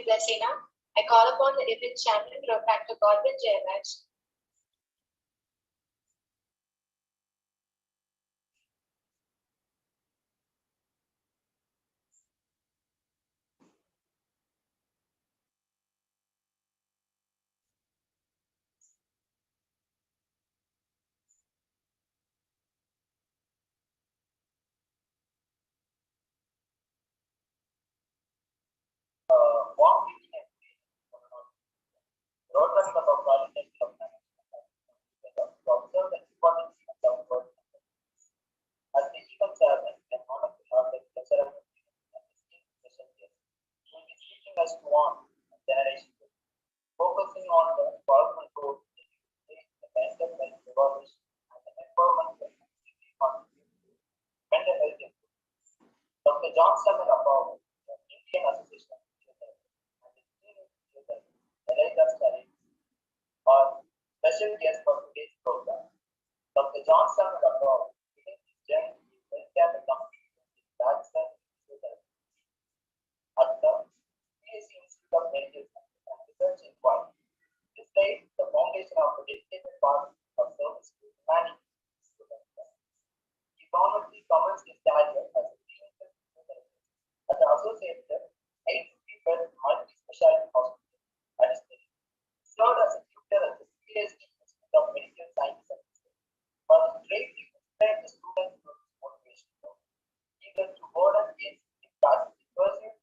Blessina. I call upon the Divine Champion, Dr. Godwin Jayaraj. Warm meeting and Rotaract of College of to observe the importance of work. As the event chairman and one of the lecturer and esteemed special guest, he will be teaching us to on generation, focusing on the powerful role in the mental health evaluation and the empowerment of mental health improvement. Dr. John Samuel Apollo, the Indian Association of Children and the Senior Children, Elida Studies, are special guests for today's program. Dr. John Samuel Apollo begins his journey in healthcare economics in Bachelor in Physiotherapy at the PSC Institute of Medical Science and Research in Guam. This laid the foundation of the dedicated path of service to humanity. He prominently commenced his career as a clinical physiotherapist at the associated 8-bed multi-specialty hospital. Additionally, he served as a tutor at the PSC Institute of Medical Science. For his greatly inspired the students through his motivation, eager to broaden his impact, he pursued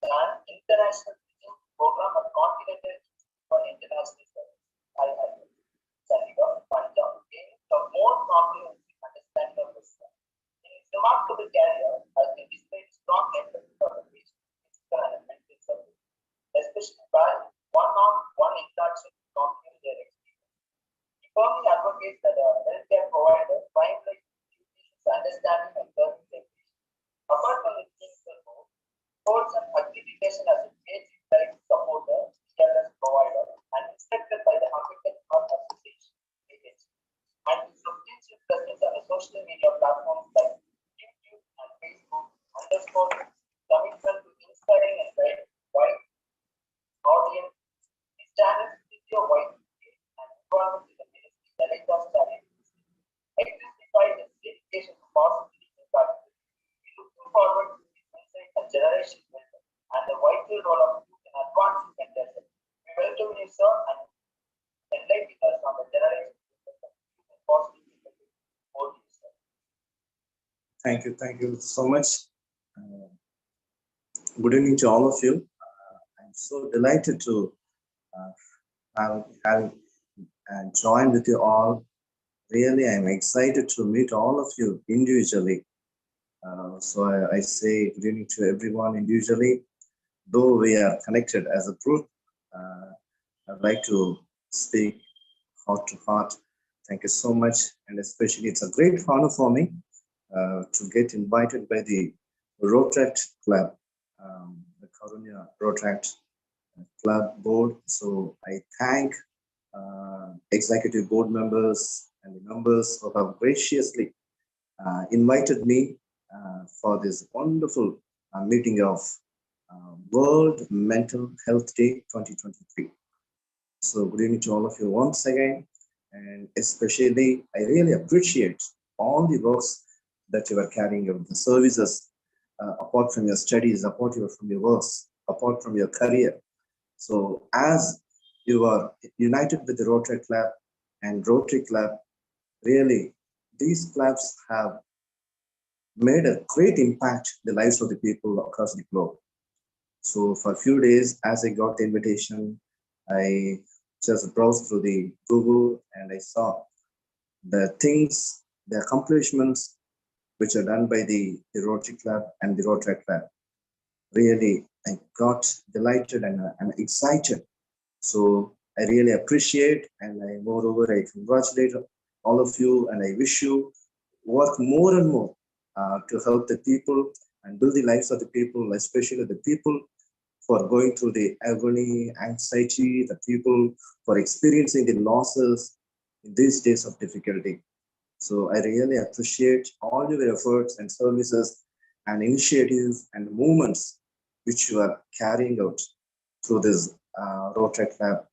an international teaching program at Continental Institute for International Studies, IIM, Chandigarh, Punjab, gaining a more comprehensive understanding of Islam. In his remarkable career, has been displayed strong empathy for the patient, physical and mental service, especially by one-on-one interaction with community their experience. He firmly advocates that a healthcare provider primarily duties understanding and serving their patient. Apart from his clinical role, holds an accreditation as a PhD direct supporter, CLS provider, and inspected by the American Heart Association, AHA. And his substantial presence on the social media platforms like YouTube and Facebook underscore his commitment to inspiring and guiding wide audience. His channel Video White and involvement in the ministry Elida Studies exemplifies his dedication to positivity in practice. We looking forward to his insights and generation building and the vital role of youth in advancing mental health. We welcome you, sir, and enlighten us on the generation building of youth and positivity. Over to you, sir. Thank you so much. Good evening to all of you. I'm so delighted to have joined with you all. Really, I'm excited to meet all of you individually. So I say good evening to everyone individually. Though we are connected as a group, I'd like to speak heart to heart. Thank you so much. And especially, it's a great honor for me to get invited by the Rotaract Club, the Karunya Rotaract Club board. So I thank executive board members and the members who have graciously invited me for this wonderful meeting of World Mental Health Day 2023. So good evening to all of you once again, and especially I really appreciate all the works that you are carrying out, the services apart from your studies, apart from your works, apart from your career. So as you are united with the Rotary Club and Rotary Club, really these clubs have made a great impact in the lives of the people across the globe. So for a few days, as I got the invitation, I just browsed through the Google and I saw the things, the accomplishments which are done by the Rotary Club and the Rotary Club. Really, I got delighted and I'm excited. So I really appreciate, and moreover, I congratulate all of you, and I wish you work more and more to help the people and build the lives of the people, especially the people who are going through the agony, anxiety, the people who are experiencing the losses in these days of difficulty. So I really appreciate all your efforts and services and initiatives and movements which you are carrying out through this Rotaract lab,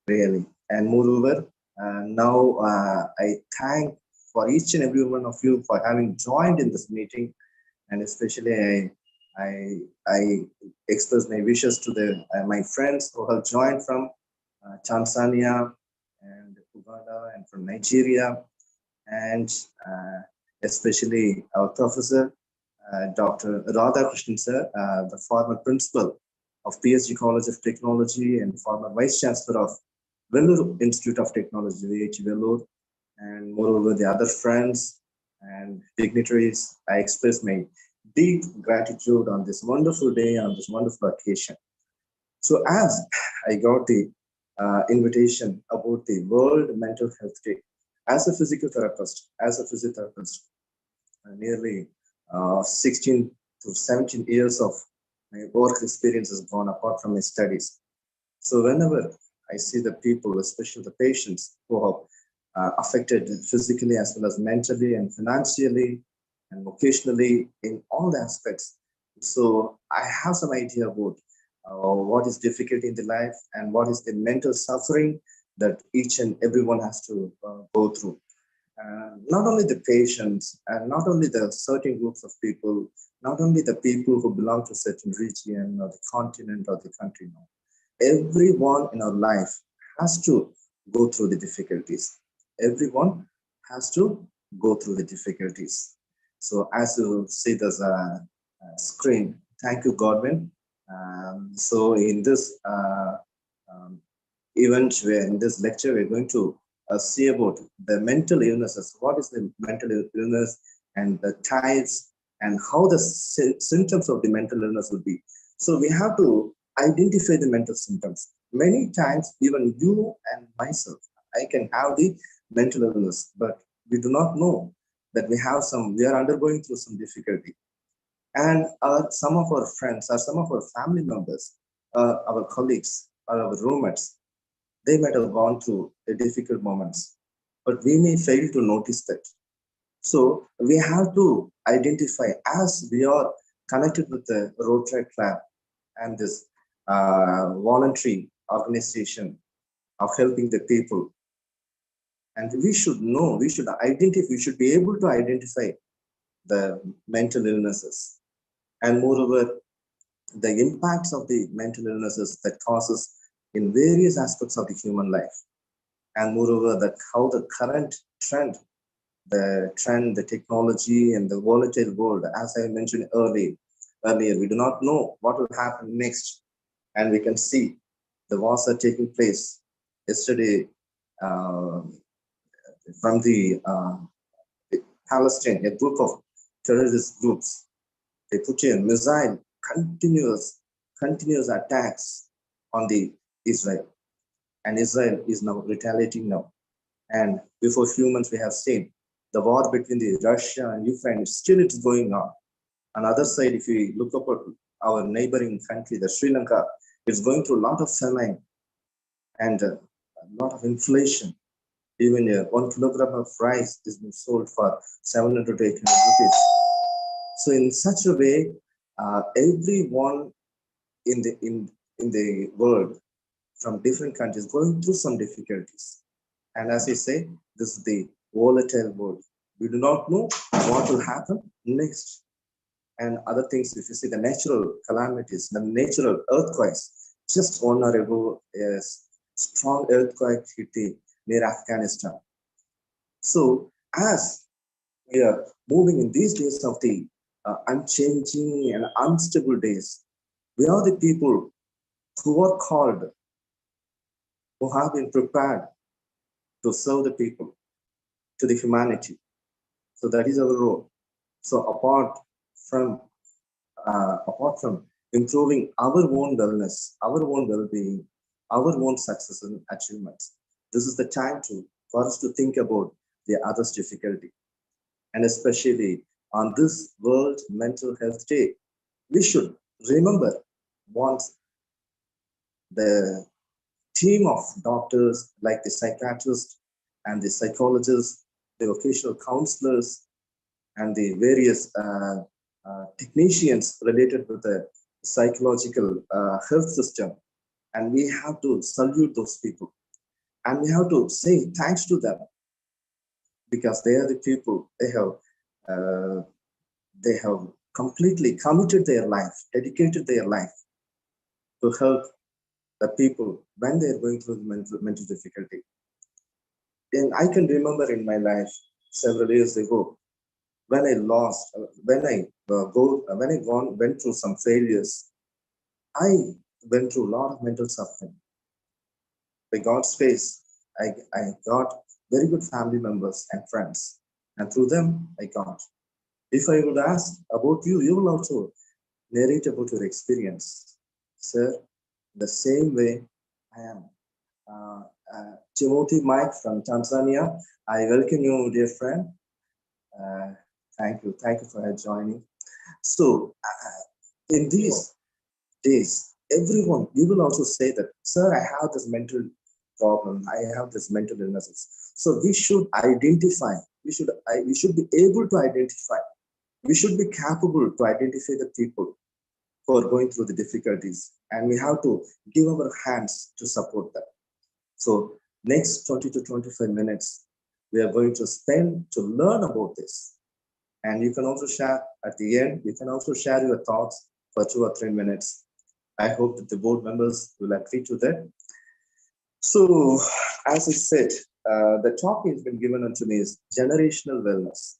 really. And moreover, now I thank for each and every one of you for having joined in this meeting, and especially I express my wishes to the my friends who have joined from Tanzania and Uganda and from Nigeria, and especially our professor, Dr. Radhakrishnan sir, the former principal of PSG College of Technology and former vice chancellor of Vellore Institute of Technology, VIT Vellore, and moreover the other friends and dignitaries. I express my deep gratitude on this wonderful day, on this wonderful occasion. So as I got the invitation about the World Mental Health Day, as a physical therapist, as a physiotherapist, nearly 16 to 17 years of my work experience has gone apart from my studies. So whenever I see the people, especially the patients who have affected physically as well as mentally and financially and vocationally in all the aspects, so I have some idea about what is difficult in the life and what is the mental suffering that each and everyone has to go through. Not only the patients and not only the certain groups of people, not only the people who belong to certain region or the continent or the country. No. Everyone in our life has to go through the difficulties. Everyone has to go through the difficulties. So as you see this screen, thank you, Godwin. So in this event, in this lecture, we're going to see about the mental illnesses. What is the mental illness and the types and how the symptoms of the mental illness will be. So we have to identify the mental symptoms. Many times, even you and myself, I can have the mental illness, but we do not know that we are undergoing through some difficulty. And some of our friends or some of our family members, our colleagues or our roommates, they might have gone through the difficult moments, but we may fail to notice that. So we have to identify, as we are connected with the Rotaract Lab and this voluntary organization of helping the people. And we should know, we should be able to identify the mental illnesses. And moreover, the impacts of the mental illnesses that causes in various aspects of the human life. And moreover, that how the current trend, the technology and the volatile world, as I mentioned earlier, we do not know what will happen next. And we can see the wars are taking place. Yesterday, from the Palestine, a group of terrorist groups, they put in missile, continuous attacks on the Israel. And Israel is now retaliating now. And before a few months, we have seen the war between the Russia and Ukraine, still it's going on. On the other side, if we look up at our neighboring country, the Sri Lanka, it's going through a lot of famine and a lot of inflation. Even 1 kilogram of rice is being sold for 700 to 800 rupees. So in such a way, everyone in the world from different countries going through some difficulties. And as I say, this is the volatile world. We do not know what will happen next. And other things, if you see the natural calamities, the natural earthquakes, just 1 hour ago, a strong earthquake hit near Afghanistan. So as we are moving in these days of the unchanging and unstable days, we are the people who are called, who have been prepared to serve the people, to the humanity. So that is our role. So apart from improving our own wellness, our own well-being, our own success and achievements, this is the time for us to think about the others' difficulty. And especially on this World Mental Health Day, we should remember once the team of doctors like the psychiatrists and the psychologists, the vocational counselors, and the various technicians related with the psychological health system, and we have to salute those people, and we have to say thanks to them because they are the people uh, they have completely committed their life, dedicated their life to help the people when they are going through the mental difficulty. And I can remember in my life several years ago when I lost, when I went through some failures, I went through a lot of mental suffering. By God's grace, I got very good family members and friends, and through them I got. If I would ask about you, you will also narrate about your experience, sir. The same way I am. Uh, Timothy Mike from Tanzania, I welcome you, dear friend. Uh, thank you for joining. So, in these days, everyone, you will also say that, sir, I have this mental problem, I have this mental illnesses. So we should identify, we should be able to identify, we should be capable to identify the people who are going through the difficulties, and we have to give our hands to support them. So next 20 to 25 minutes, we are going to spend to learn about this. And you can also share at the end, you can also share your thoughts for 2 or 3 minutes. I hope that the board members will agree to that. So, as I said, the topic has been given unto me is generational wellness.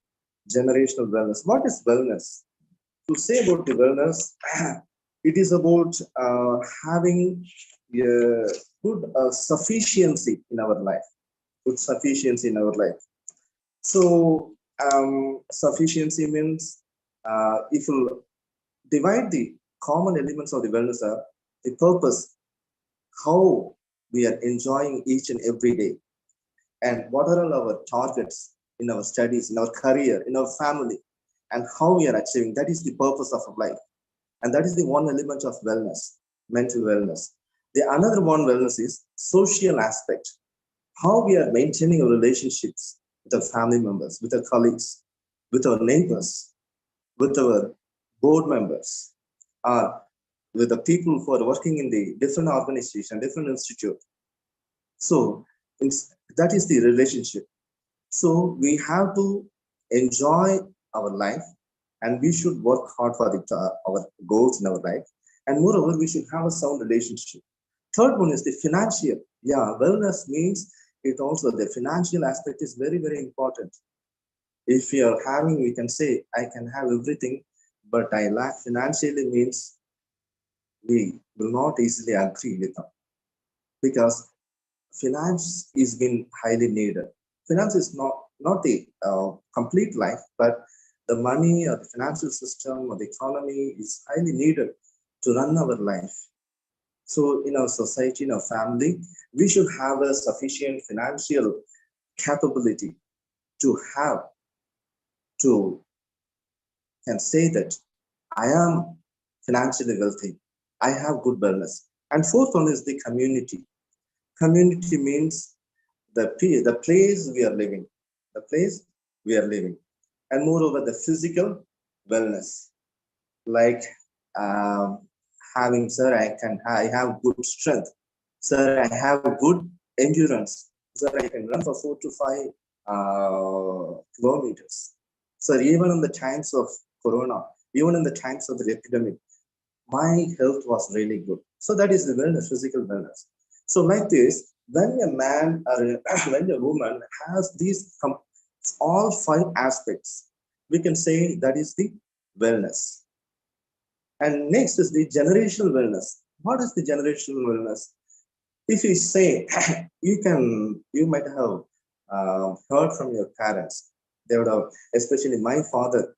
Generational wellness. What is wellness? To say about the wellness, it is about having a good sufficiency in our life. Good sufficiency in our life. So, sufficiency means if you divide the common elements of the wellness are the purpose, how we are enjoying each and every day, and what are all our targets in our studies, in our career, in our family, and how we are achieving. That is the purpose of our life. And that is the one element of wellness, mental wellness. The another one wellness is social aspect, how we are maintaining our relationships with our family members, with our colleagues, with our neighbors, with our board members, or with the people who are working in the different organization, different institute. So that is the relationship. So we have to enjoy our life, and we should work hard for our goals in our life. And moreover, we should have a sound relationship. Third one is the financial. Yeah, wellness means it also the financial aspect is very, very important. If we are having, we can say, I can have everything, but I lack financially means we will not easily agree with them because finance is been highly needed. Finance is not the complete life, but the money or the financial system or the economy is highly needed to run our life. So in our society, in our family, we should have a sufficient financial capability to have to can say that I am financially wealthy. I have good wellness. And fourth one is the community. Community means the place we are living, the place we are living, and moreover the physical wellness, like um, having, sir, I have good strength, sir, I have good endurance, sir, I can run for 4 to 5 kilometers, sir, even in the times of corona, even in the times of the epidemic, my health was really good. So that is the wellness, physical wellness. So like this, when a man or when a woman has these all 5 aspects, we can say that is the wellness. And next is the generational wellness. What is the generational wellness? If you say, you might have heard from your parents. They would have, especially my father,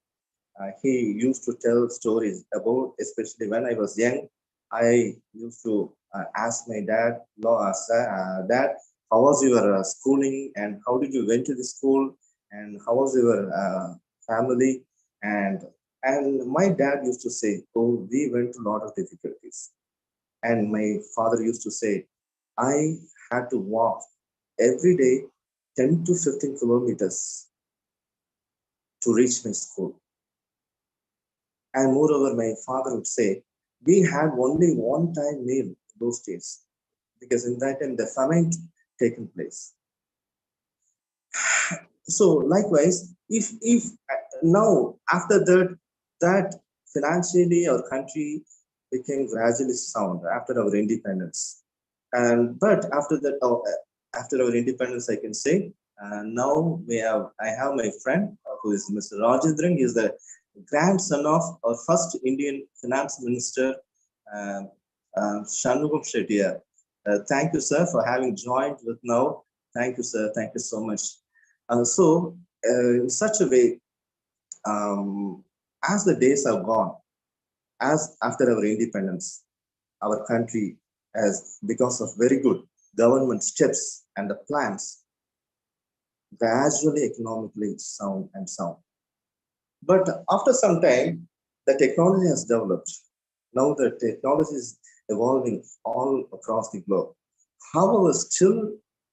he used to tell stories about, especially when I was young, I used to ask my dad, Dad, how was your schooling and how did you went to the school and how was your family? And my dad used to say, oh, we went to a lot of difficulties. And my father used to say, I had to walk every day 10 to 15 kilometers to reach my school. And moreover, my father would say, we had only one time meal those days, because in that time the famine taken place. So likewise, if now after that financially our country became gradually sound after our independence, and but after that after our independence I can say, now I have my friend who is Mr. Rajendran. He is the grandson of our first Indian finance minister, um, Shanmugam Shetty. Thank you, sir, for having joined with now. Thank you, sir. Thank you so much. In such a way, as the days have gone, as after our independence, our country has, because of very good government steps and the plans, gradually economically sound and sound. But after some time, the technology has developed. Now the technology is evolving all across the globe. However, still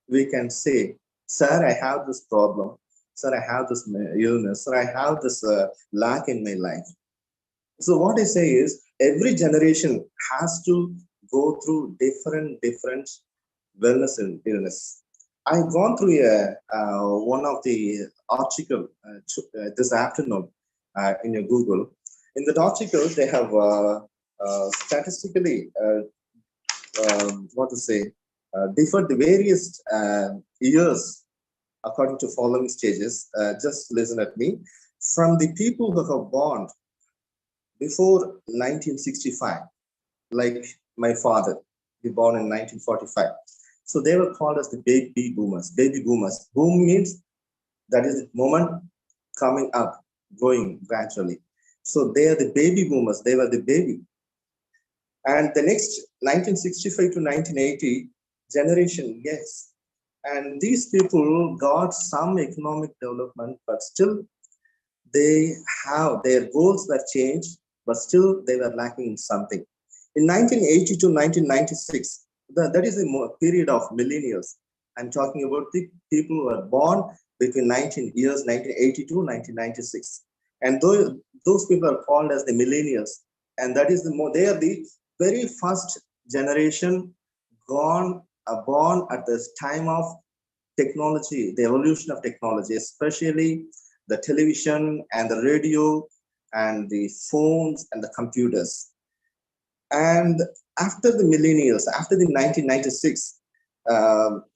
we can say, sir, I have this problem. Sir, I have this illness. Sir, I have this lack in my life. So what I say is, every generation has to go through different wellness and illness. I've gone through one of the article this afternoon in your Google. In that article, they have statistically what to say differed the various years according to following stages. Just listen at me. From the people who have born before 1965, like my father, he born in 1945. So they were called as the baby boomers. Baby boomers. Boom means that is the moment coming up, growing gradually. So they are the baby boomers. They were the baby. And the next 1965 to 1980 generation, yes. And these people got some economic development, but still they have their goals were changed, but still they were lacking in something. In 1980 to 1996, that is a period of millennials. I'm talking about the people who were born between 1980 to 1996. And those people are called as the millennials. And that is they are the very first generation born at this time of technology, the evolution of technology, especially the television and the radio and the phones and the computers. And after the millennials, after the 1996,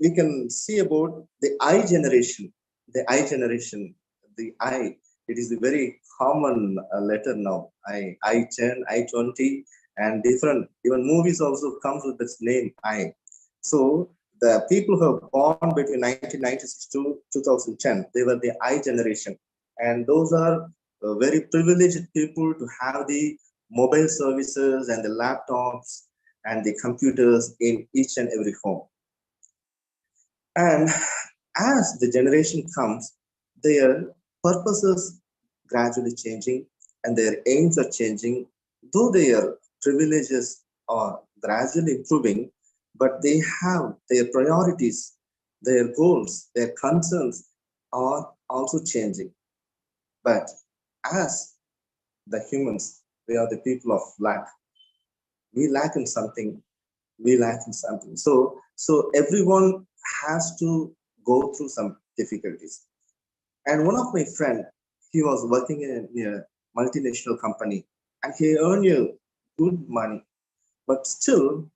we can see about the I generation. The I generation, the I, it is a very common letter now. I10, I20, and different, even movies also comes with this name I. So the people who are born between 1996 to 2010, they were the I generation. And those are very privileged people to have the mobile services and the laptops and the computers in each and every home. And as the generation comes, their purposes gradually changing and their aims are changing, though their privileges are gradually improving, but they have their priorities, their goals, their concerns are also changing. But as the humans, we are the people of lack. We lack in something. We lack in something. So everyone has to go through some difficulties. And one of my friend, he was working in a multinational company, and he earned a good money, but still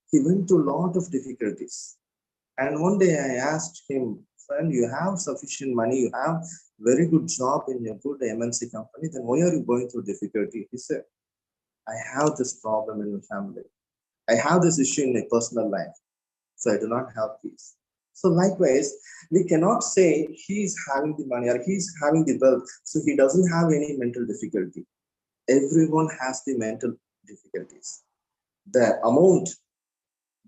he went through a lot of difficulties. And one day I asked him, friend, you have sufficient money, you have very good job in a good MNC company, then why are you going through difficulty? He said, I have this problem in my family. I have this issue in my personal life, so I do not have peace. So likewise, we cannot say he's having the money or he's having the wealth, so he doesn't have any mental difficulty. Everyone has the mental difficulties. The amount,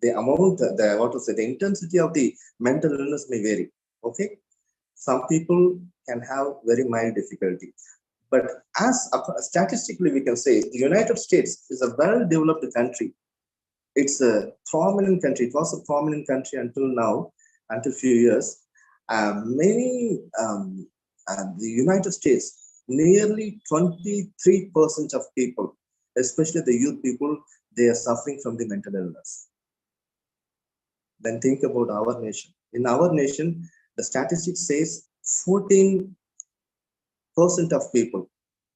the intensity of the mental illness may vary. Okay, some people can have very mild difficulty, but as statistically we can say the United States is a well-developed country. It's a prominent country. It was a prominent country until now, until few years. The United States, nearly 23% of people especially the youth people, they are suffering from the mental illness. Then think about our nation. In our nation, the statistics says 14% of people,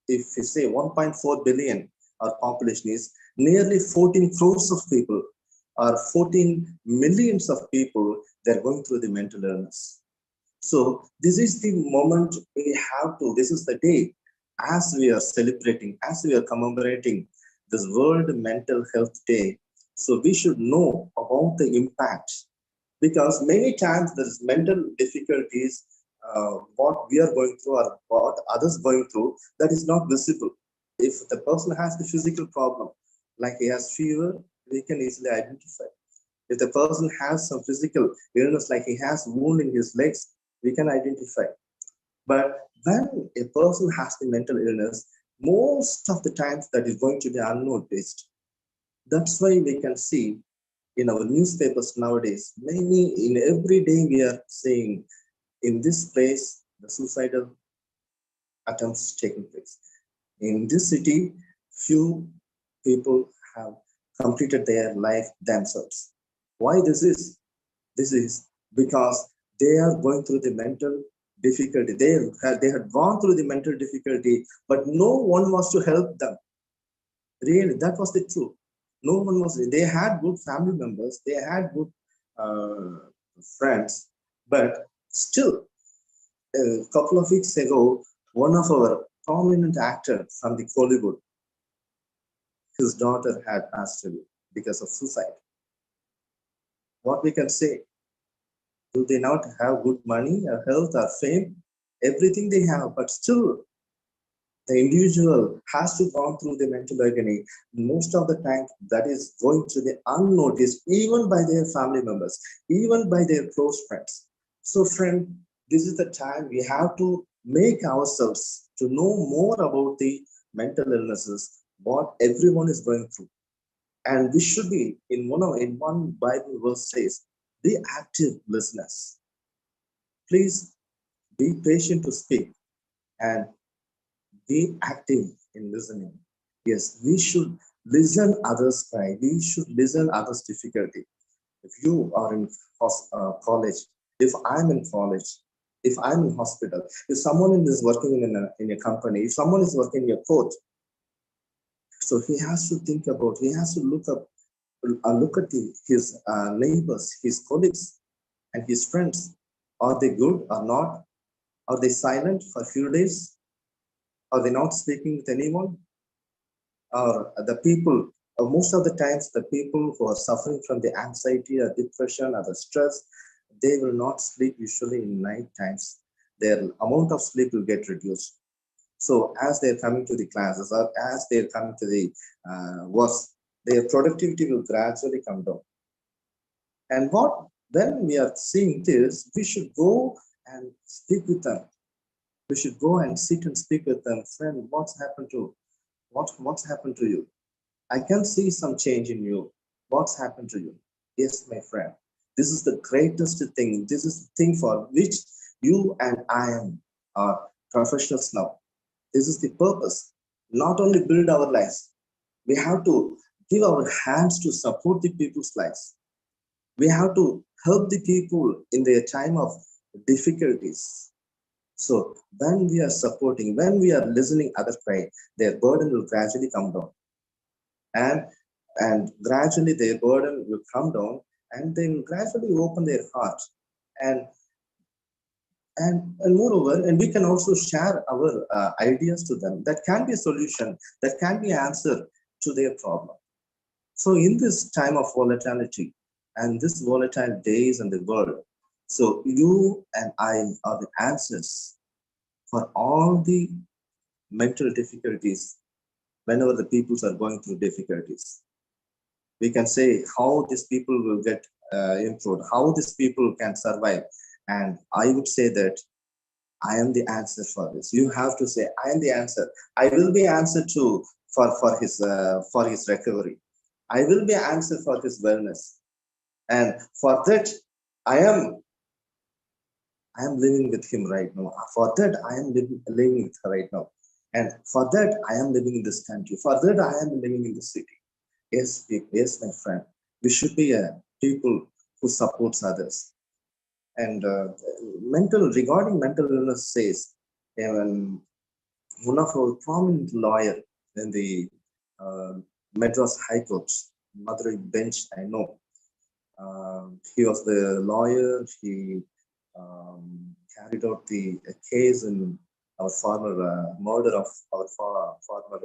if we say 1.4 billion, our population is nearly 14 crores of people, or 14 millions of people, they're going through the mental illness. So this is the moment we have to, this is the day as we are celebrating, as we are commemorating this World Mental Health Day. So we should know about the impact, because many times there is mental difficulties, what we are going through or what others going through, that is not visible. If the person has the physical problem, like he has fever, we can easily identify. If the person has some physical illness, like he has wound in his legs, we can identify. But when a person has the mental illness, most of the times that is going to be unnoticed. That's why we can see in our newspapers nowadays, many in every day we are saying in this place the suicidal attempts taking place. In this city, few people have completed their life themselves. Why this is? This is because they are going through the mental difficulty. They had gone through the mental difficulty, but no one was to help them. Really, that was the truth. No one was. They had good family members. They had good friends, but still, a couple of weeks ago, one of our prominent actors from the Hollywood, his daughter had passed away because of suicide. What we can say? Do they not have good money or health or fame? Everything they have, but still the individual has to go through the mental agony. Most of the time, that is going to be unnoticed, even by their family members, even by their close friends. So, friend, this is the time we have to make ourselves to know more about the mental illnesses, what everyone is going through. And we should be in one Bible verse says, be active listeners. Please be patient to speak and be active in listening. Yes, we should listen others cry. We should listen others difficulty. If you are in college, if I'm in college, if I'm in hospital, if someone is working in a company, if someone is working in a court, so he has to think about, he has to look at his neighbors, his colleagues, and his friends. Are they good or not? Are they silent for a few days? Are they not speaking with anyone? Or the people, most of the times, the people who are suffering from the anxiety or depression or the stress, they will not sleep usually in night times. Their amount of sleep will get reduced. So as they're coming to the classes or as they're coming to the works, their productivity will gradually come down. And when we are seeing this, we should go and speak with them. We should go and sit and speak with them. Friend, what's happened to you? I can see some change in you. What's happened to you? Yes, my friend. This is the greatest thing. This is the thing for which you and I am are professionals now. This is the purpose. Not only build our lives, we have to give our hands to support the people's lives. We have to help the people in their time of difficulties. So when we are supporting, when we are listening other cry, their burden will gradually come down. And gradually their burden will come down and they will gradually open their heart. And moreover, and we can also share our ideas to them. That can be a solution, that can be answer to their problem. So in this time of volatility and this volatile days in the world, so you and I are the answers for all the mental difficulties whenever the peoples are going through difficulties. We can say how these people will get improved, how these people can survive. And I would say that I am the answer for this. You have to say, I am the answer. I will be answer to for his recovery. I will be answer for his wellness. And for that, I am living with him right now. For that, I am living with her right now. And for that, I am living in this country. For that, I am living in this city. Yes, yes, my friend. We should be people who supports others. And regarding mental illness says, um, one of our prominent lawyer in the uh, Madras High Court, Madurai bench, I know. He was the lawyer. He carried out the case in our former murder of our former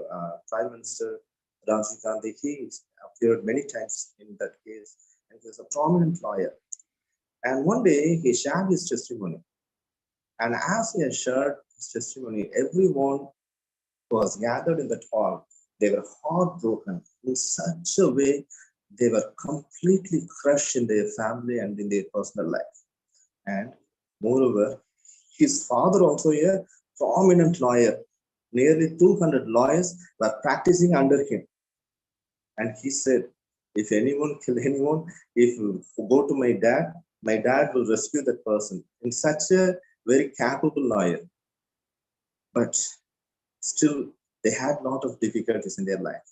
Prime Minister Rajiv Gandhi. He appeared many times in that case, and he was a prominent lawyer. And one day he shared his testimony. And as he had shared his testimony, everyone who was gathered in that hall, they were heartbroken in such a way they were completely crushed in their family and in their personal life. And moreover, his father also a prominent lawyer. Nearly 200 lawyers were practicing under him. And he said, if anyone kill anyone, if you go to my dad will rescue that person. In such a very capable lawyer. But still, they had a lot of difficulties in their life.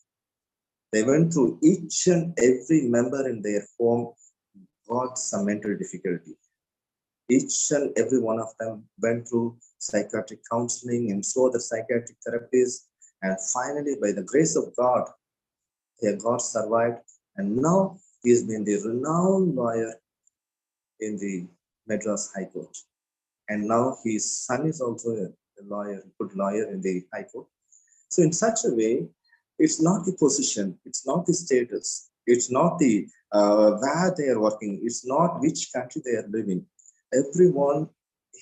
They went through each and every member in their home got some mental difficulty. Each and every one of them went through psychiatric counseling and so the psychiatric therapies. And finally, by the grace of God, they got survived. And now he's been the renowned lawyer in the Madras High Court. And now his son is also a lawyer, good lawyer in the High Court. So in such a way, it's not the position, it's not the status, it's not the where they are working, it's not which country they are living. Everyone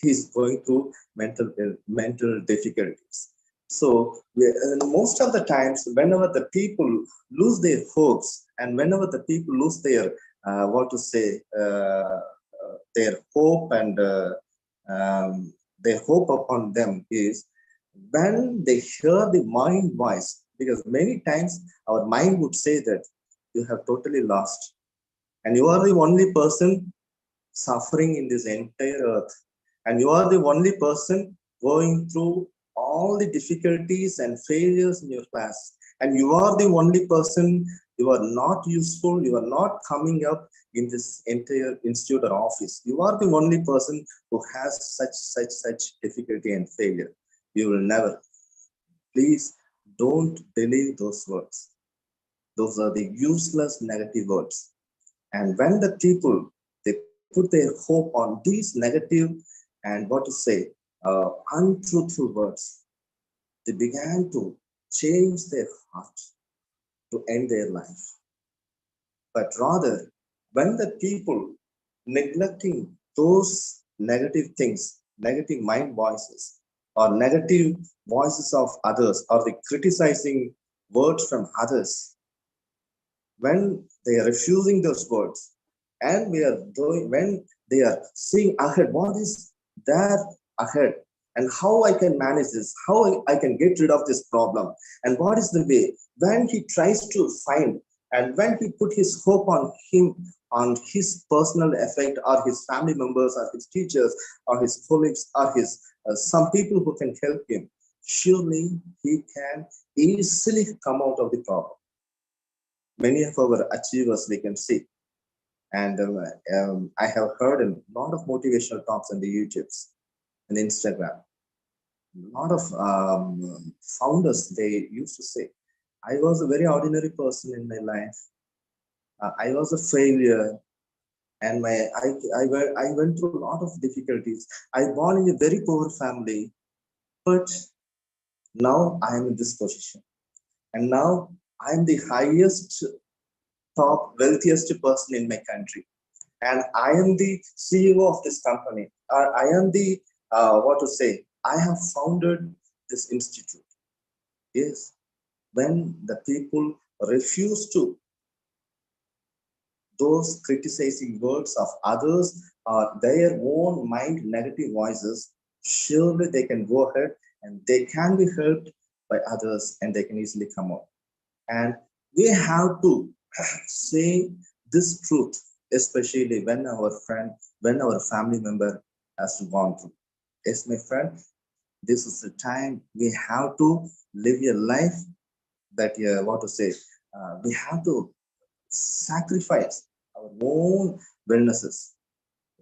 is going through mental difficulties. So most of the times, whenever the people lose their hopes and whenever the people lose their their hope and their hope upon them is when they hear the mind voice, because many times our mind would say that you have totally lost and you are the only person suffering in this entire earth, and you are the only person going through all the difficulties and failures in your class, and you are the only person, you are not useful, you are not coming up in this entire institute or office, you are the only person who has such difficulty and failure. You will never. Please don't believe those words. Those are the useless negative words. And when the people, they put their hope on these negative and untruthful words, they began to change their heart to end their life. But rather, when the people neglecting those negative things, negative mind voices, or negative voices of others, or the criticizing words from others, when they are refusing those words, and when they are seeing ahead, what is there ahead, and how I can manage this, how I can get rid of this problem, and what is the way, when he tries to find, and when he put his hope on him, on his personal effect, or his family members, or his teachers, or his colleagues, or his some people who can help him, surely he can easily come out of the problem. Many of our achievers we can see, and I have heard a lot of motivational talks on the YouTubes and Instagram. A lot of founders, they used to say, I was a very ordinary person in my life, I was a failure, and I went through a lot of difficulties, I born in a very poor family, but now I am in this position, and now I am the highest, top wealthiest person in my country, and I am the CEO of this company, or I am the I have founded this institute. Yes, when the people refuse to those criticizing words of others or their own mind negative voices, surely they can go ahead and they can be helped by others and they can easily come out. And we have to say this truth, especially when our family member has gone through. Yes, my friend, This is the time we have to live a life that, what to say, we have to sacrifice our own wellnesses.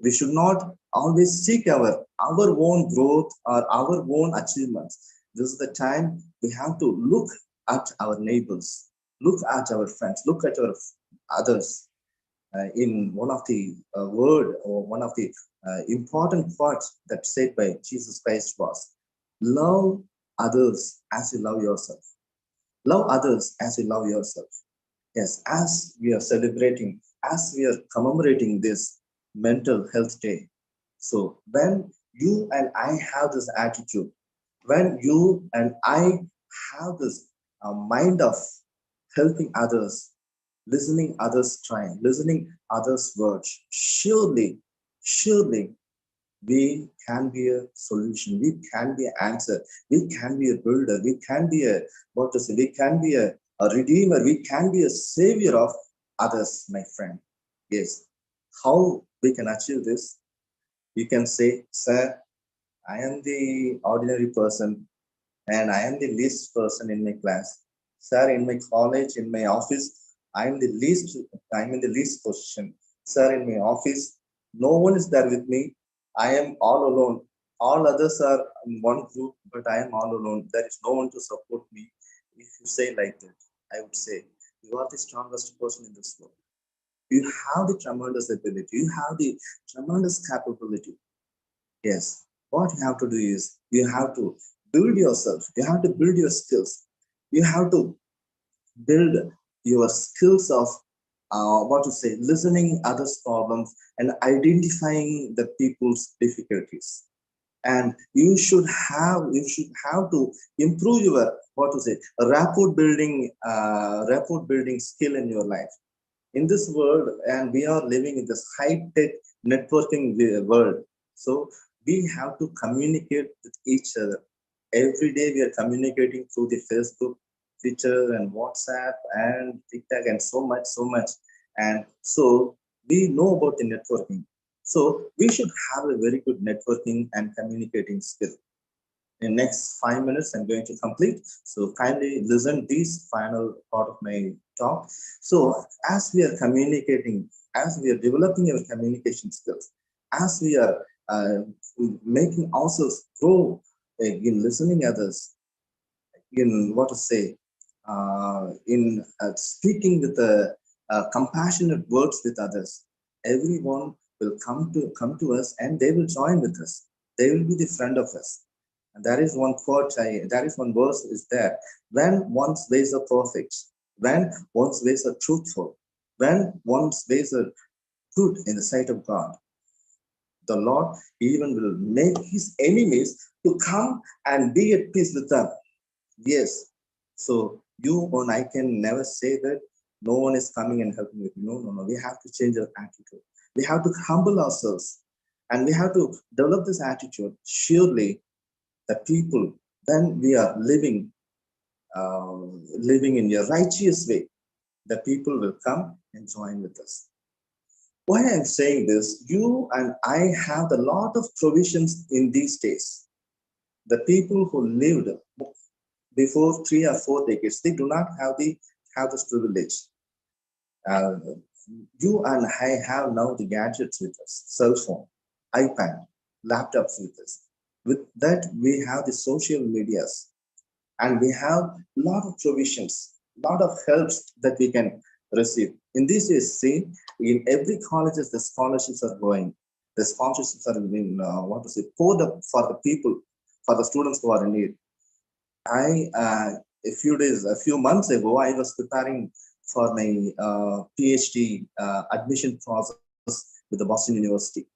We should not always seek our own growth or our own achievements. This is the time we have to look at our neighbors, look at our friends, look at our others. In one of the word or one of the important parts that said by Jesus Christ was, love others as you love yourself. Love others as you love yourself. Yes, as we are celebrating, as we are commemorating this mental health day. So when you and I have this attitude, when you and I have this mind of helping others, listening others trying, listening others words, surely we can be a solution, we can be an answer, we can be a builder, we can be a, what to say, we can be a redeemer, we can be a savior of others, my friend. Yes. How we can achieve this? You can say, sir, I am the ordinary person and I am the least person in my class. Sir, in my college, in my office, I'm in the least position. Sir, in my office, no one is there with me. I am all alone. All others are in one group, but I am all alone. There is no one to support me. If you say like that, I would say, you are the strongest person in this world. You have the tremendous ability. You have the tremendous capability. Yes. What you have to do is you have to build yourself. You have to build your skills. You have to build your skills of, what to say, listening others' problems and identifying the people's difficulties. And you should have to improve your, what to say, rapport building skill in your life in this world. And we are living in this high-tech networking world. So we have to communicate with each other. Every day we are communicating through the Facebook, Twitter, and WhatsApp and TikTok, and so much. And so we know about the networking. So we should have a very good networking and communicating skill. In next 5 minutes, I'm going to complete. So kindly listen this final part of my talk. So as we are communicating, as we are developing our communication skills, as we are making ourselves grow in listening others, in, what to say, in speaking with compassionate words with others, everyone will come to us and they will join with us. They will be the friend of us. And there is one quote, there is one verse is there. When one's ways are perfect, when one's ways are truthful, when one's ways are good in the sight of God, the Lord even will make his enemies to come and be at peace with them. Yes. So you and I can never say that no one is coming and helping with you. No, no, no. We have to change our attitude. We have to humble ourselves and we have to develop this attitude. Surely the people, when we are uh, living in a righteous way, the people will come and join with us. Why I'm saying this, you and I have a lot of provisions in these days. The people who lived before 3 or 4 decades, they do not have this privilege. Uh, you and I have now the gadgets with us, cell phone, iPad, laptops with us. With that, we have the social medias, and we have a lot of provisions, lot of helps that we can receive. In this is, see, in every colleges, the scholarships are going. The scholarships are being, what to say, poured up for the people, for the students who are in need. A few months ago, I was preparing for my PhD admission process with the Boston University.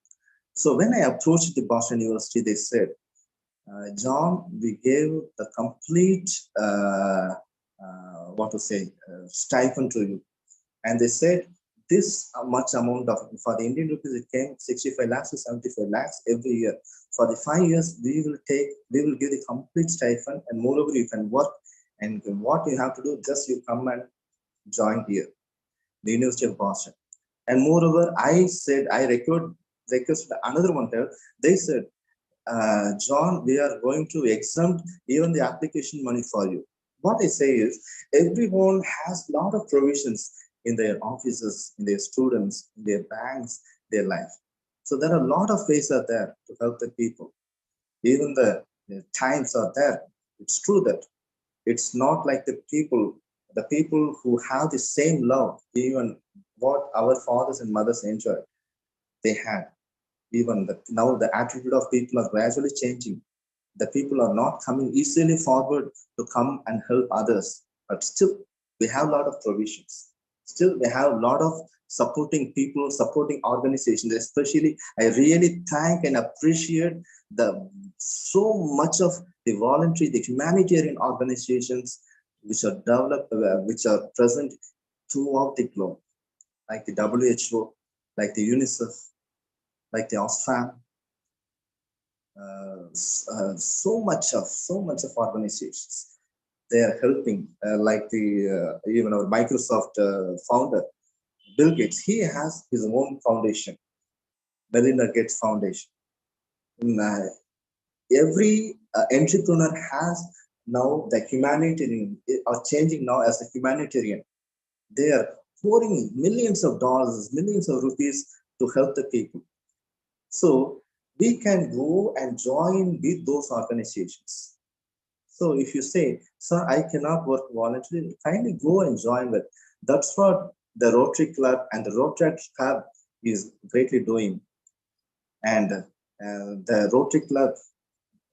So when I approached the Boston University, they said, John, we gave the complete, what to say, stipend to you. And they said, this much amount of, for the Indian rupees, it came 65 lakhs to 75 lakhs every year. For the 5 years, we will give the complete stipend, and moreover, you can work. And what you have to do, just you come and join here, the University of Boston. And moreover, I said, I requested another one here. They said, John, we are going to exempt even the application money for you. What I say is, everyone has a lot of provisions in their offices, in their students, in their banks, their life. So there are a lot of ways are there to help the people. Even the times are there. It's true that it's not like the people who have the same love, even what our fathers and mothers enjoyed, they had. Even now, the attitude of people are gradually changing. The people are not coming easily forward to come and help others, but still, we have a lot of provisions. Still, we have a lot of supporting people, supporting organizations. Especially, I really thank and appreciate the so much of the voluntary, the humanitarian organizations which are developed, which are present throughout the globe, like the WHO, like the UNICEF, like the Oxfam, so much of organizations they are helping, like the even our Microsoft founder Bill Gates. He has his own foundation, Melinda Gates Foundation. And, every entrepreneur has now the humanitarian are changing now as a humanitarian. They are pouring millions of dollars, millions of rupees to help the people. So we can go and join with those organizations. So if you say, sir, I cannot work voluntarily, kindly go and join with. That's what the Rotary Club and the Rotaract Club is greatly doing. And the Rotary Club,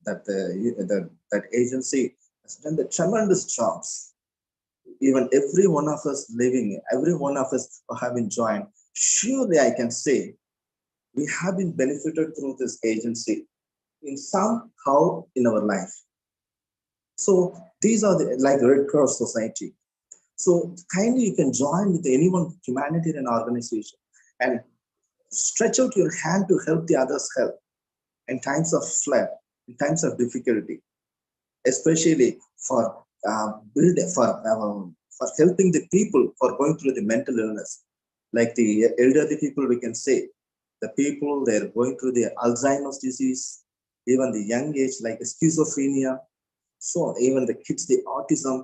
that agency has done the tremendous jobs. Even every one of us living, every one of us who have been joined, surely I can say we have been benefited through this agency in somehow in our life. So these are the like Red Cross Society. So kindly you can join with anyone humanitarian organization and stretch out your hand to help the others help in times of flood, in times of difficulty, especially for for helping the people for going through the mental illness, like the elderly people. We can say the people they're going through the Alzheimer's disease, even the young age like schizophrenia. So even the kids, the autism,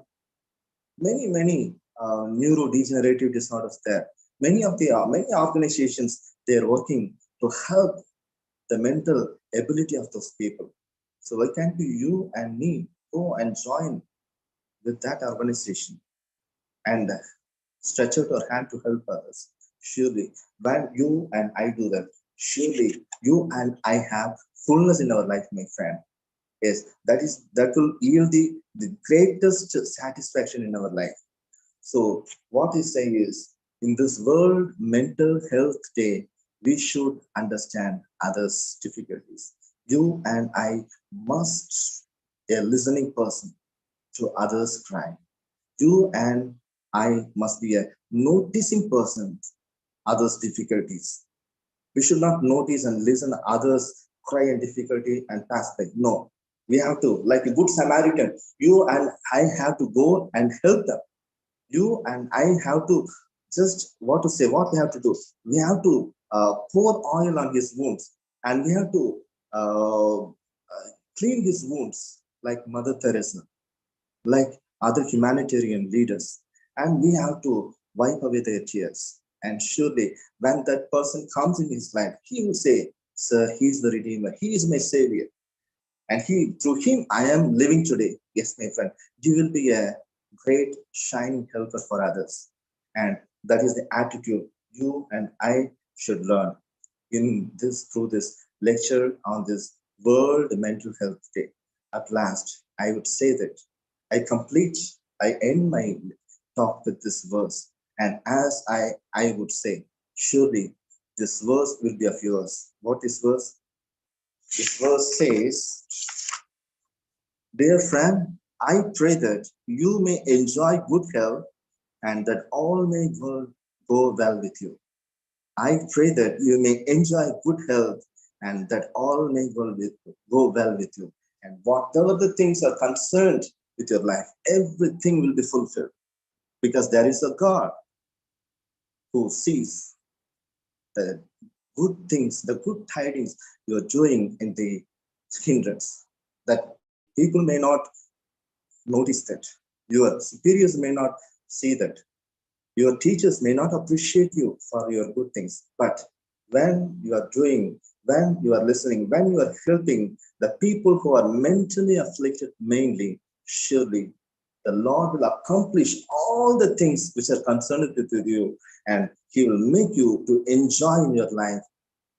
many neurodegenerative disorders there. Many organizations they are working to help the mental ability of those people. So why can't you and me go and join with that organization and stretch out our hand to help others? Surely, when you and I do that, surely you and I have fullness in our life, my friend. Yes, that will yield the greatest satisfaction in our life. So what he's saying is, in this World Mental Health Day, we should understand others' difficulties. You and I must be a listening person to others' cry. You and I must be a noticing person others' difficulties. We should not notice and listen to others cry and difficulty and pass by. No, we have to, like a good Samaritan, you and I have to go and help them. You and I have to just what to say, what we have to do. We have to pour oil on his wounds, and we have to clean his wounds like Mother Teresa, like other humanitarian leaders, and we have to wipe away their tears. And surely, when that person comes in his life, he will say, "Sir, he is the Redeemer. He is my Savior, and he through him I am living today." Yes, my friend, you will be a great shining helper for others, and that is the attitude you and I should learn in this through this lecture on this World Mental Health Day. At last, I would say that I end my talk with this verse, and as I would say, surely this verse will be of yours. What is verse? This verse says, dear friend, I pray that you may enjoy good health and that all may go well with you. I pray that you may enjoy good health and that all may go well with you. And whatever the things are concerned with your life, everything will be fulfilled because there is a God who sees the good things, the good tidings you're doing in the hindrance that people may not notice, that your superiors may not see, that your teachers may not appreciate you for your good things. But when you are doing, when you are listening, when you are helping the people who are mentally afflicted mainly, surely the Lord will accomplish all the things which are concerned with you, and He will make you to enjoy in your life,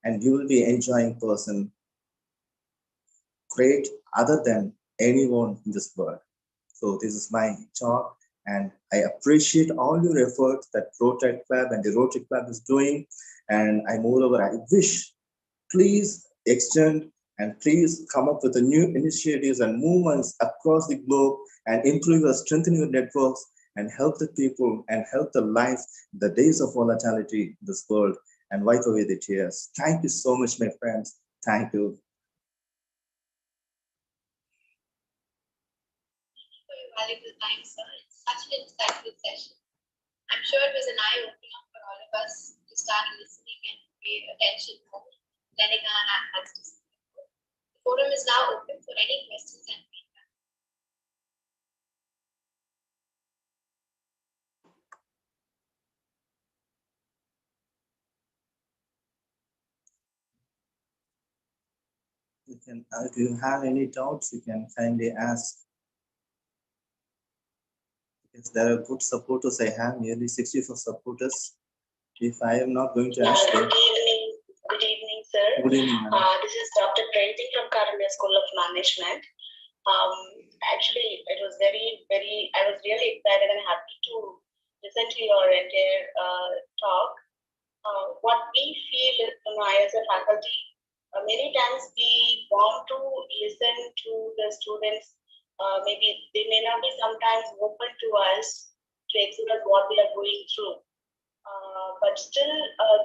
and you will be enjoying person great other than anyone in this world. So this is my talk, and I appreciate all your efforts that Rotaract Club and the Rotary Club is doing. And moreover, I wish, please extend and please come up with the new initiatives and movements across the globe and improve or strengthen your networks and help the people and help the life, the days of volatility in this world, and wipe away the tears. Thank you so much, my friends. Thank you. For your valuable time, sir. It's such an insightful session. I'm sure it was an eye-opener for all of us to start listening and pay attention more, letting our hands to see. The forum is now open for any questions and feedback. You can, if you have any doubts, you can kindly ask. Because there are good supporters. I have nearly 64 supporters. If I am not going to ask them. Good evening, sir. Good evening, madam. This is Dr. Preti from Karunya School of Management. Actually, it was I was really excited and happy to listen to your entire talk. What we feel as a faculty, many times we want to listen to the students. Maybe they may not be sometimes open to us to express what they are going through. But still,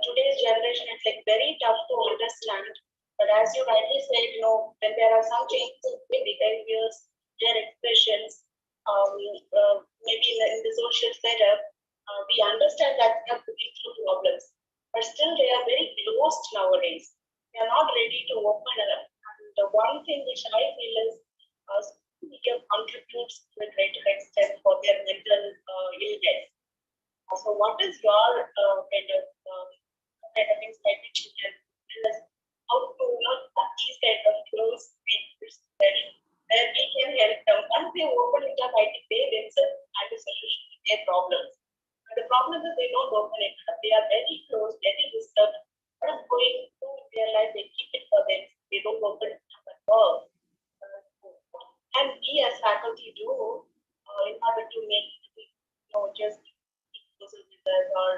today's generation, it's like very tough to understand. But as you rightly said, when there are some changes in behaviors, their expressions, maybe in the social setup, we understand that they are going through problems. But still, they are very closed nowadays. They are not ready to open up. And the one thing which I feel is media contributes to a greater extent for their mental illness. So, what is your kind of insight which you can tell us how to these kind of close study where we can help them? Once they open it up, I think they themselves have a solution to their problems. But the problem is they don't open it up. They are very close, very disturbed. What is going through their life? They keep it for them. They don't open it up at all. And we as faculty do in order to make just with us or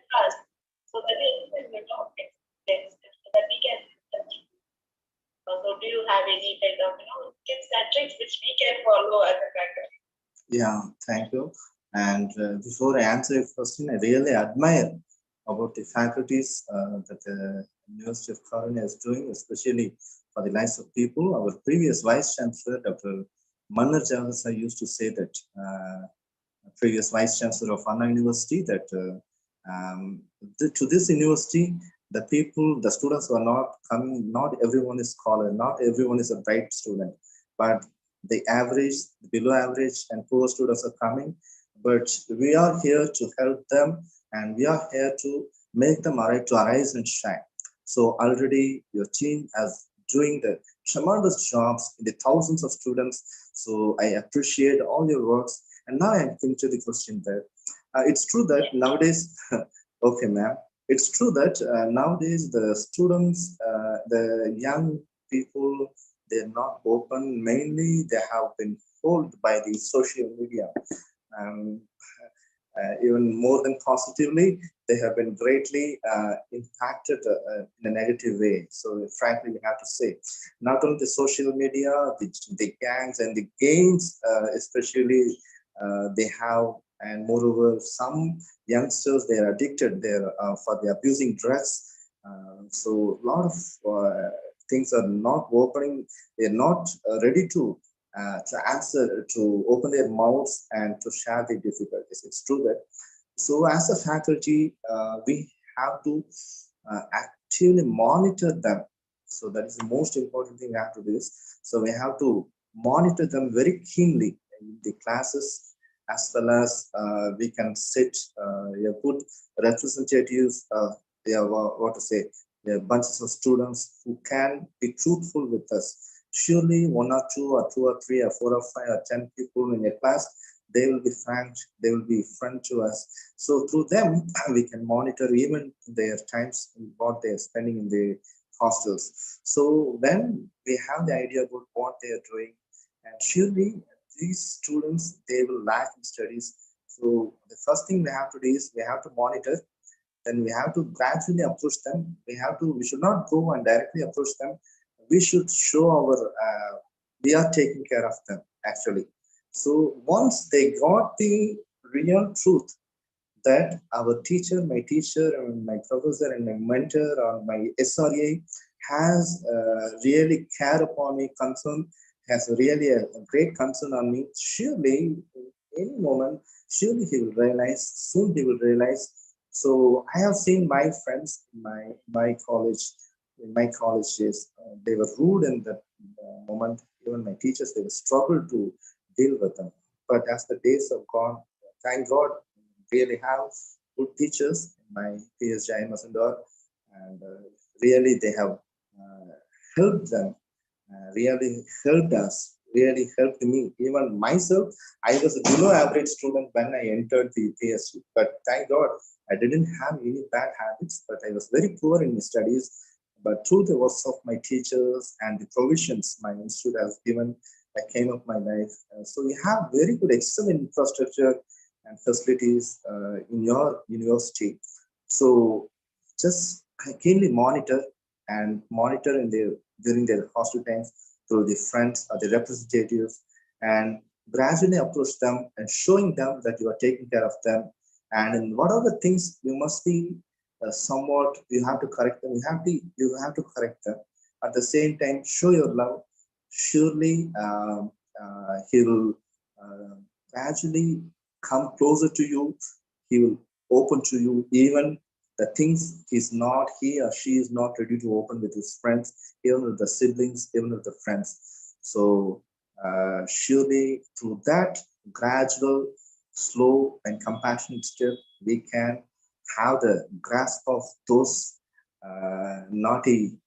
trust, so that they talk so that we can. So, do you have any kind of tips and tricks which we can follow as a faculty? Yeah, thank you. And before I answer your question, I really admire about the faculties that the University of Karunya is doing, especially for the lives of people. Our previous Vice Chancellor, Dr. Mannar Javasa, used to say that, previous Vice Chancellor of Anna University, that to this university, the people, the students who are not coming, not everyone is scholar, not everyone is a bright student, but the average, the below average and poor students are coming. But we are here to help them, and we are here to make them to arise and shine. So already your team is doing the tremendous jobs in the thousands of students. So I appreciate all your works. And now I'm coming to the question that it's true that nowadays, okay, ma'am, it's true that nowadays the students, the young people, they're not open. Mainly, they have been fooled by the social media. Even more than positively, they have been greatly impacted in a negative way. So frankly, we have to say, not only the social media, the gangs and the games, especially they have, and moreover, some youngsters, they are addicted there for the abusing drugs. So a lot of things are not opening. They're not ready to answer, to open their mouths and to share the difficulties. It's true that. So as a faculty, we have to actively monitor them So that is the most important thing we have to do is, so we have to monitor them very keenly in the classes, as well as we can sit a good representatives, what to say, bunches of students who can be truthful with us. Surely one or two or two or three or four or five or 10 people in a class, they will be frank, they will be friend to us. So through them, we can monitor even their times, what they are spending in the hostels. So when we have the idea about what they are doing, and surely these students, they will lack in studies. So the first thing we have to do is we have to monitor, then we have to gradually approach them. We should not go and directly approach them. We should show our, we are taking care of them actually. So once they got the real truth that our teacher, my teacher, and my professor, and my mentor, or my SRA has really care upon me, concern, has really a great concern on me. Surely, in any moment, surely he will realize. Soon he will realize. So I have seen my friends in my college, in my college days. They were rude in that moment. Even my teachers, they were struggle to deal with them. But as the days have gone, thank God, really have good teachers in my PSJIMS and all, and really they have helped them, really helped us, really helped me. Even myself, I was a below average student when I entered the PSG, but thank God I didn't have any bad habits, but I was very poor in my studies. But through the works of my teachers and the provisions my institute has given, I came up my life. So we have very good, excellent infrastructure and facilities in your university. So just keenly monitor and monitor in their during their hostel times through the friends or the representatives, and gradually approach them and showing them that you are taking care of them. And in what are the things you must be somewhat, you have to correct them. You have to correct them. At the same time, show your love. Surely he will gradually come closer to you. He will open to you even the things he or she is not ready to open with his friends, even with the siblings, even with the friends. So surely through that gradual, slow, and compassionate step, we can have the grasp of those naughty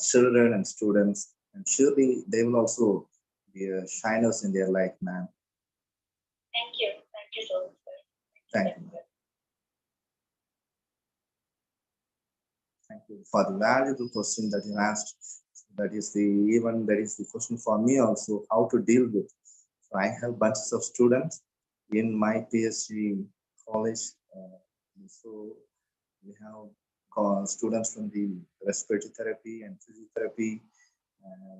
children and students, and surely they will also be shiners in their life, man. Thank you. Thank you so much, sir. Thank you. Thank you for the valuable question that you asked. That is the question for me also, how to deal with. So I have bunches of students in my PhD college. So we have students from the respiratory therapy and physiotherapy,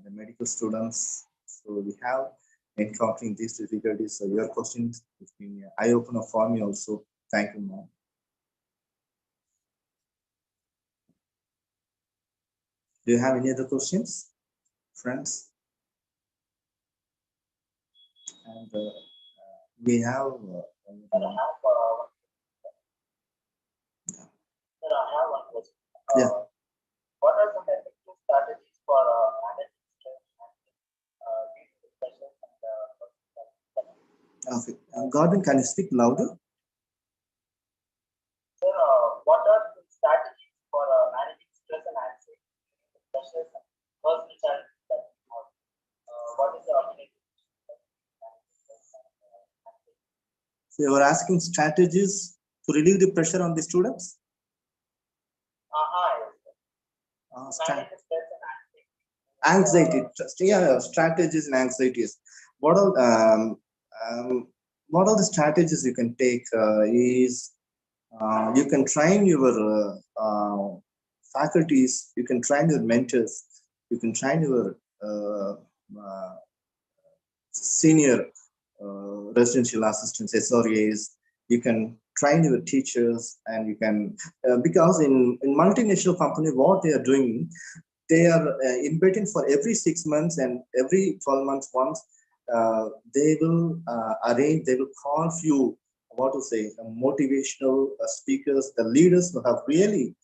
the medical students. So we have encountering these difficulties. So your questions has been an eye opener for me also. Thank you, ma'am. Do you have any other questions, friends? And we have. I have one question. Yeah. What are some effective strategies for managing stress and dealing with pressure Okay. Gordon, can you speak louder? Sir, what are the strategies for managing stress and anxiety, pressures, and personal challenges that we have? What is the alternative? So you were asking strategies to relieve the pressure on the students? Managing stress and anxiety. Yeah, strategies and anxieties. What are what are the strategies you can take? Is you can train your faculties, you can train your mentors, you can train your senior residential assistants, SRAs. You can train your teachers, and you can because in multinational company, what they are doing, they are in between for every 6 months and every 12 months once, they will arrange, they will call few, what to say, motivational speakers, the leaders who have really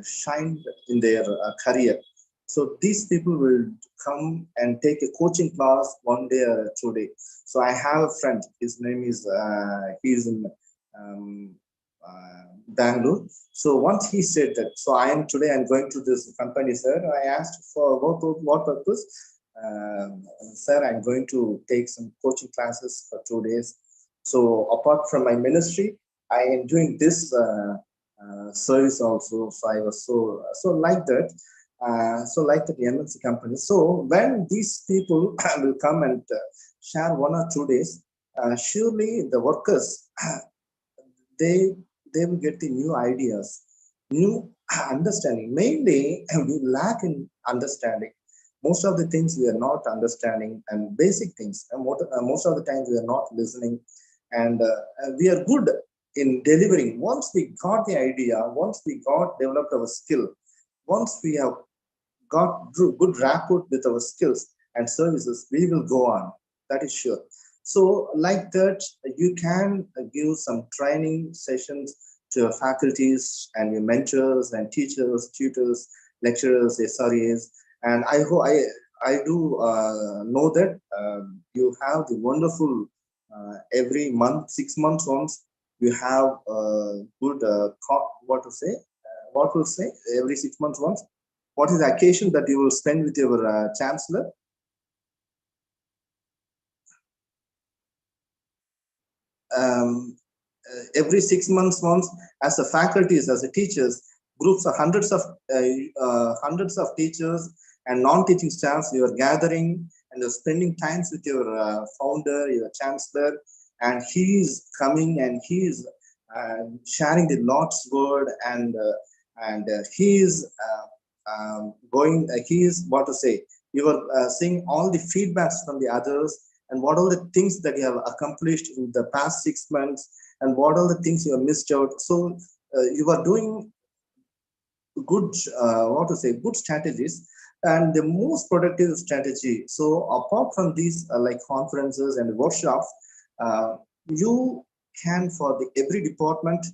shined in their career. So these people will come and take a coaching class 1 day or 2 day. So I have a friend. His name is he's in um, Bangalore. So once he said that, so I am today I'm going to this company, sir. I asked for what purpose. Sir, I'm going to take some coaching classes for 2 days. So apart from my ministry, I am doing this service also. So I was so like that. So like the MNC company. So when these people will come and share 1 or 2 days, surely the workers they they will get the new ideas, new understanding. Mainly we lack in understanding. Most of the things we are not understanding, and basic things, and most of the times we are not listening. And we are good in delivering. Once we got the idea, once we got developed our skill, once we have got good rapport with our skills and services, we will go on. That is sure. So, like that, you can give some training sessions to your faculties and your mentors and teachers, tutors, lecturers, SRAs. And I hope I do know that you have the wonderful every month, 6 months once, you have good what to say, what will say every 6 months once. What is the occasion that you will spend with your chancellor? Um, every 6 months once, as the faculties, as the teachers, groups of hundreds of teachers and non-teaching staffs, you are gathering and you're spending times with your founder, your chancellor, and he is coming and he is sharing the Lord's word, and he is going. He is what to say. You are seeing all the feedbacks from the others, and what are the things that you have accomplished in the past 6 months, and what are the things you have missed out. So you are doing good, what to say, good strategies, and the most productive strategy. So apart from these like conferences and workshops, you can, for the every department,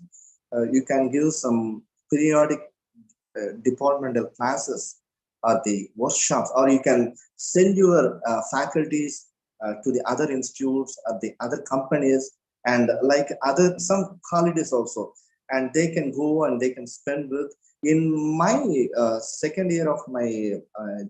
you can give some periodic departmental classes or the workshops, or you can send your faculties to the other institutes or the other companies, and like other some holidays also, and they can go and they can spend with. In my second year of my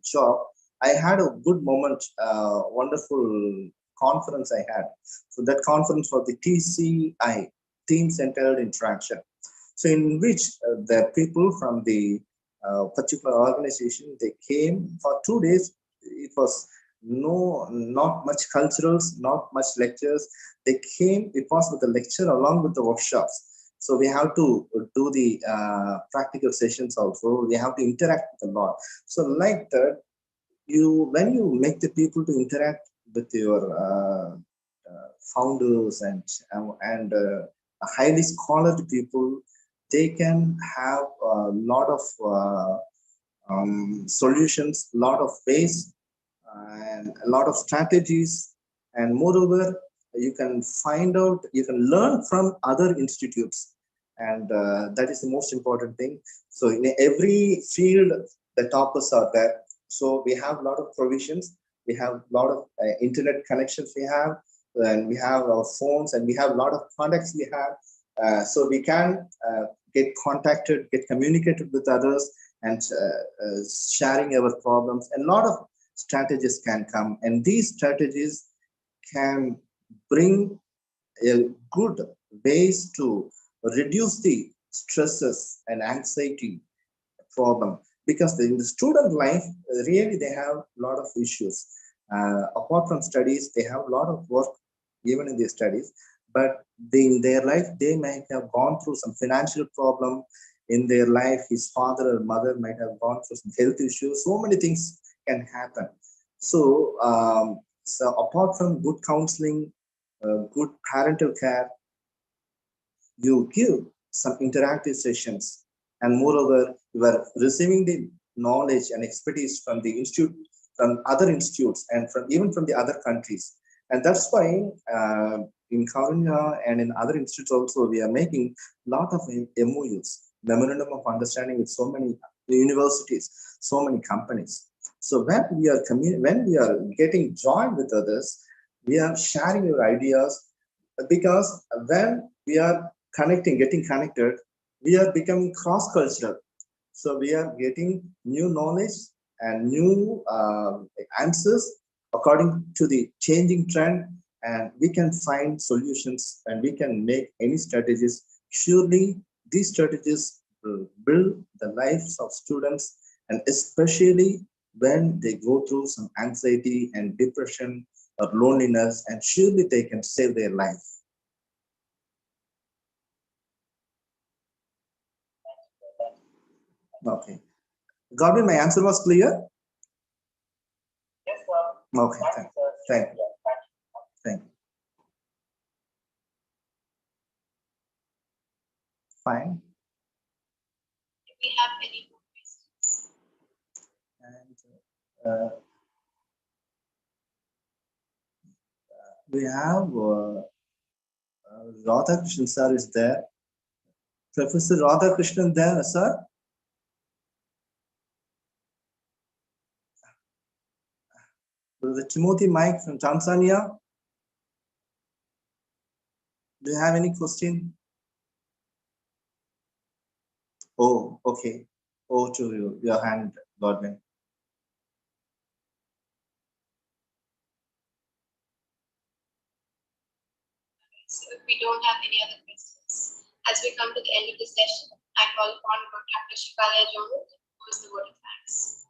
job, I had a good moment, wonderful conference I had. So that conference was the TCI, Team Centered Interaction. So in which the people from the particular organization, they came for 2 days. It was not much culturals, not much lectures. They came. It was with the lecture along with the workshops. So we have to do the practical sessions also. We have to interact with a lot. So like that, when you make the people to interact with your founders and highly scholarly people, they can have a lot of solutions, a lot of ways, and a lot of strategies. And moreover, you can find out, you can learn from other institutes, and that is the most important thing. So in every field, the toppers are there. So we have a lot of provisions. We have a lot of internet connections we have, and we have our phones, and we have a lot of contacts we have. So we can get contacted, get communicated with others, and sharing our problems. And a lot of strategies can come, and these strategies can bring a good ways to reduce the stresses and anxiety problem, because in the student life, really they have a lot of issues. Apart from studies, they have a lot of work even in their studies, but in their life they might have gone through some financial problem. In their life, his father or mother might have gone through some health issues. So many things can happen. So apart from good counseling, good parental care, you give some interactive sessions, and moreover, you are receiving the knowledge and expertise from the institute, from other institutes, and from even from the other countries. And that's why in Karunya and in other institutes also, we are making a lot of MOUs, memorandum of understanding, with so many universities, so many companies. So when we are when we are getting joined with others, we are sharing your ideas, because when we are getting connected, we are becoming cross-cultural. So we are getting new knowledge and new answers according to the changing trend, and we can find solutions and we can make any strategies. Surely these strategies will build the lives of students, and especially when they go through some anxiety and depression or loneliness, and surely they can save their life. Okay. Godwin, my answer was clear? Yes, sir. Okay, Thank you, sir. thank you. Yeah, thank you. Thank you. Fine. Do we have any more questions? And we have Radhakrishnan sir is there. Professor Radhakrishnan there, sir? Brother Timothy Mike from Tanzania. Do you have any question? Oh, okay. Oh, to you, your hand, Godwin. So if we don't have any other questions, as we come to the end of the session, I call upon Dr. Shikalaya Jono to close the word of thanks.